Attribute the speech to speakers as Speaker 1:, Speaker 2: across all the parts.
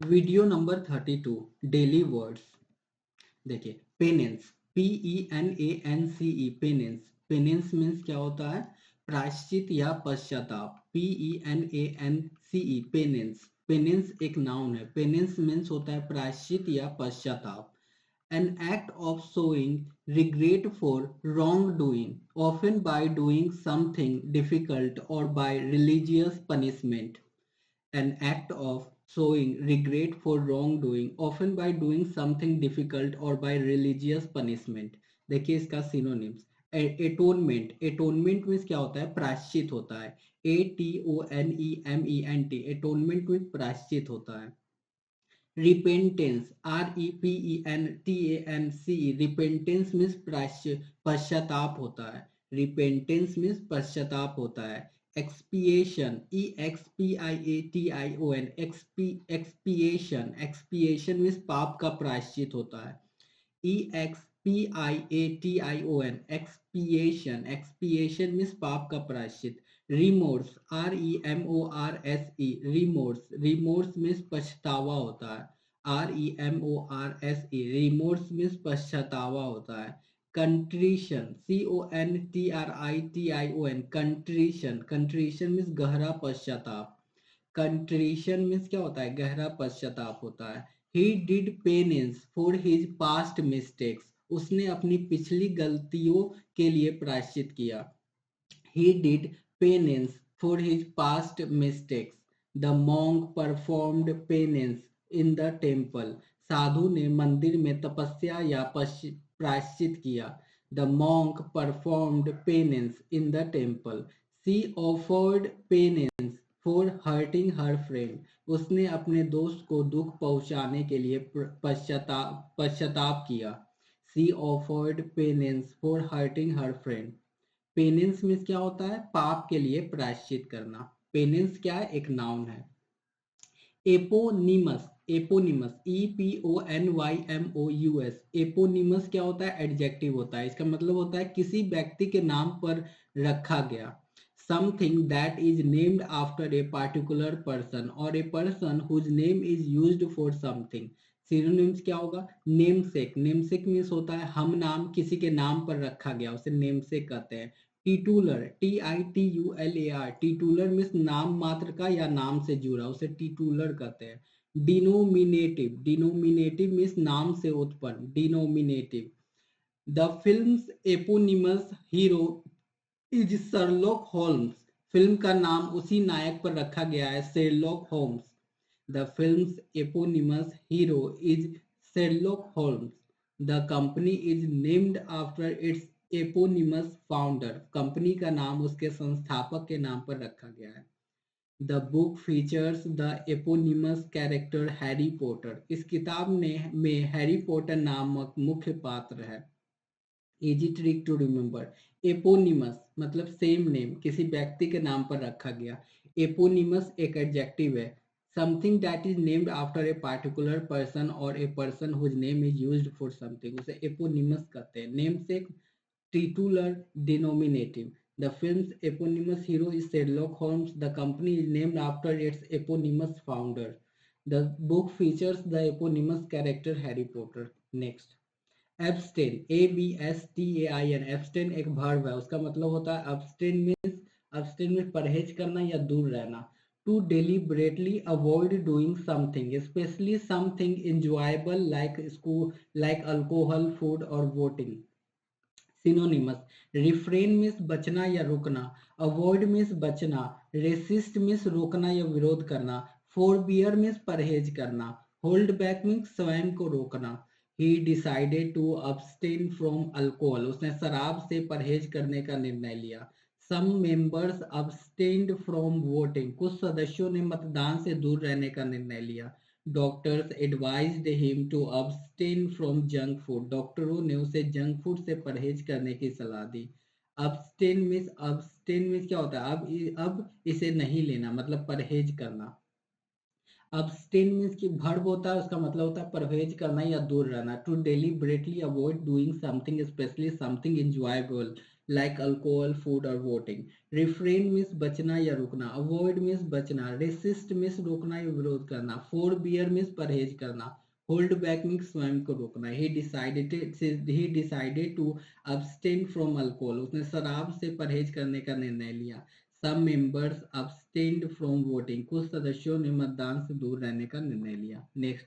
Speaker 1: Video number 32 daily words. देखिए, penance, PENANCE, penance. Penance means क्या होता है? प्रायश्चित या पश्चाताप। PENANCE, penance. पेनेंस एक नाउन है। पेनेंस मीन्स होता है प्रायश्चित या पश्चाताप। An act of showing regret for wrongdoing, often by doing something difficult or by religious punishment. An act of showing regret for wrongdoing, often by doing something difficult or by religious punishment. देखिए इसका synonyms. एटोनमेंट, एटोनमेंट means क्या होता है? प्रायश्चित होता है। ATONEMENT, एटोनमेंट means प्रायश्चित होता है। रिपेंटेंस, REPENTANCE, रिपेंटेंस मीन्स पश्चाताप होता है। रिपेंटेंस मीन्स पश्चाताप होता है। एक्सपिएशन, EXPIATION, एक्सपिएशन, एक्सपिएशन मीन्स पाप का प्रायश्चित होता है। EXPIATION, एक्सपिएशन, एक्सपिएशन मीन्स पाप का प्रायश्चित। Remorse, REMORSE, remorse, remorse means पछतावा होता है। REMORSE, रिमोर्स मीन्स पछतावा होता है। कंट्रीशन, CONTRITION, कंट्रीशन, कंट्रीशन मीन्स गहरा पश्चाताप। कंट्रीशन मीन्स क्या होता है? गहरा पश्चाताप होता है। He did penance for his past mistakes, उसने अपनी पिछली गलतियों के लिए प्रायश्चित किया। He did penance for his past mistakes. The monk performed penance in the temple. साधु ने मंदिर में तपस्या या प्रायश्चित किया। The monk performed penance in the temple. She offered penance for hurting her friend. उसने अपने दोस्त को दुख पहुंचाने के लिए पश्चाताप किया। She offered penance for hurting her friend. Penance means क्या होता है? पाप के लिए प्रायश्चित करना। पेनेंस क्या है? एक नाउन है। एपोनिमस, एपोनिमस, EPONYMOUS, एपोनिमस क्या होता है? एडजेक्टिव होता है। इसका मतलब होता है किसी व्यक्ति के नाम पर रखा गया। Something that is named after a particular person और a person whose name is used for something. Synonyms क्या होगा? नेमसेक, नेमसेक मीन्स होता है हम नाम किसी के नाम पर रखा गया, उसे नेमसेक कहते हैं। टिटुलर, TITULAR, टिटुलर मीन्स नाम मात्र का या नाम से जुड़ा, उसे टिटुलर कहते हैं। डिनोमिनेटिव, डिनोमिनेटिव मीन्स नाम से उत्पन्न, denominative. The film's eponymous hero is Sherlock Holmes, film का नाम उसी नायक पर रखा गया है, Sherlock Holmes. The film's eponymous hero is Sherlock Holmes. The company is named after its eponymous founder, company का नाम उसके संस्थापक के नाम पर रखा गया है। The book features the eponymous character Harry Potter, इस किताब में हैरी पॉटर नामक मुख्य पात्र है। Easy trick to remember, eponymous मतलब सेम नेम, किसी व्यक्ति के नाम पर रखा गया। एपोनिमस एक एडजेक्टिव है। Something that is named after a particular person और a person whose name is used for something, उसे एपोनिमस कहते हैं। नेम से titular, denominative. The film's eponymous hero is Sherlock Holmes. The company is named after its eponymous founder. The book features the eponymous character Harry Potter. Next. Abstain, ABSTAIN, abstain एक verb है, उसका मतलब होता है abstain में परहेज करना या दूर रहना। To deliberately avoid doing something, especially something enjoyable like school, like alcohol, food or voting. Synonymous, refrain means बचना या रुकना, अवॉइड मीन्स बचना, रेसिस्ट मीन्स रोकना या विरोध करना, फोरबियर मीन्स परहेज करना, होल्ड बैक मीन्स स्वयं को रोकना। He decided to abstain from alcohol, उसने शराब से परहेज करने का निर्णय लिया। Some members abstained from voting, कुछ सदस्यों ने मतदान से दूर रहने का निर्णय लिया। Doctors advised him to abstain from junk food, डॉक्टरों ने उसे जंक फूड से परहेज करने की सलाह दी। अब्सटेन मीन्स क्या होता है? अब इसे नहीं लेना, मतलब परहेज करना। अब्सटेन मीन्स की वर्ब होता है, उसका मतलब होता है परहेज करना या दूर रहना। To deliberately avoid doing something, specially something enjoyable, like alcohol, food or voting. Refrain means बचना या रुकना. Avoid means बचना. Resist means रोकना या विरोध करना. Forbear means परहेज करना. Hold back means स्वयं को रोकना. He decided to abstain from alcohol. उसने शराब से परहेज करने का निर्णय लिया. Some members abstained from voting. कुछ सदस्यों ने मतदान से दूर रहने का निर्णय लिया. Next.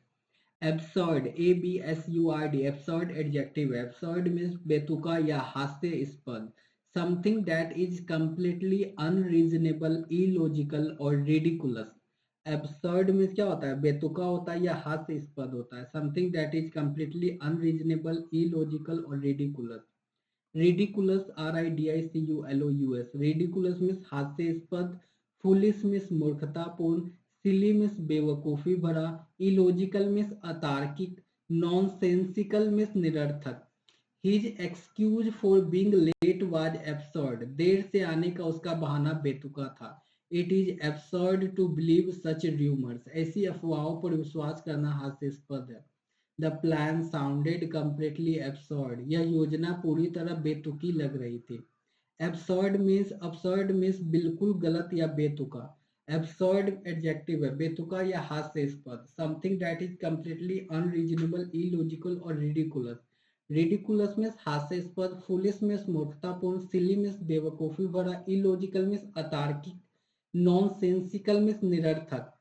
Speaker 1: Absurd, absurd, absurd adjective. Absurd means बेतुका या हास्यास्पद. Something that is completely unreasonable, illogical or ridiculous. Absurd means क्या होता है? बेतुका होता है या हास्यास्पद होता है. Something that is completely unreasonable, illogical or ridiculous. Ridiculous, ridiculous. Ridiculous means हास्यास्पद. Foolish means मूर्खतापूर्ण. Silly means बेवकूफी भरा. Illogical means अतार्किक. Nonsensical means निरर्थक. His excuse for being late was absurd. देर से आने का उसका बहाना बेतुका था. It is absurd to believe such rumors. ऐसी अफवाहों पर विश्वास करना हास्यास्पद है. The plan sounded completely absurd. यह योजना पूरी तरह बेतुकी लग रही थी. Absurd means बिल्कुल गलत या बेतुका. Absurd adjective है, बेतुका या हास्यास्पद. Something that is completely unreasonable, illogical or ridiculous. Ridiculous means हास्यास्पद. Foolish means मूर्खतापूर्ण. Silly means बेवकूफी भरा. Illogical means अतार्किक. Nonsensical means निरर्थक.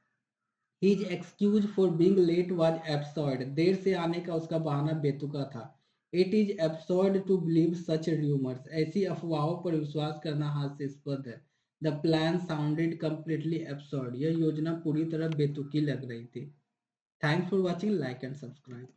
Speaker 1: His excuse for being late was absurd. देर से आने का उसका बहाना बेतुका था. It is absurd to believe such rumors. ऐसी अफवाहों पर विश्वास करना हास्यास्पद है. The plan sounded completely absurd. यह योजना पूरी तरह बेतुकी लग रही थी. Thanks for watching. Like and subscribe.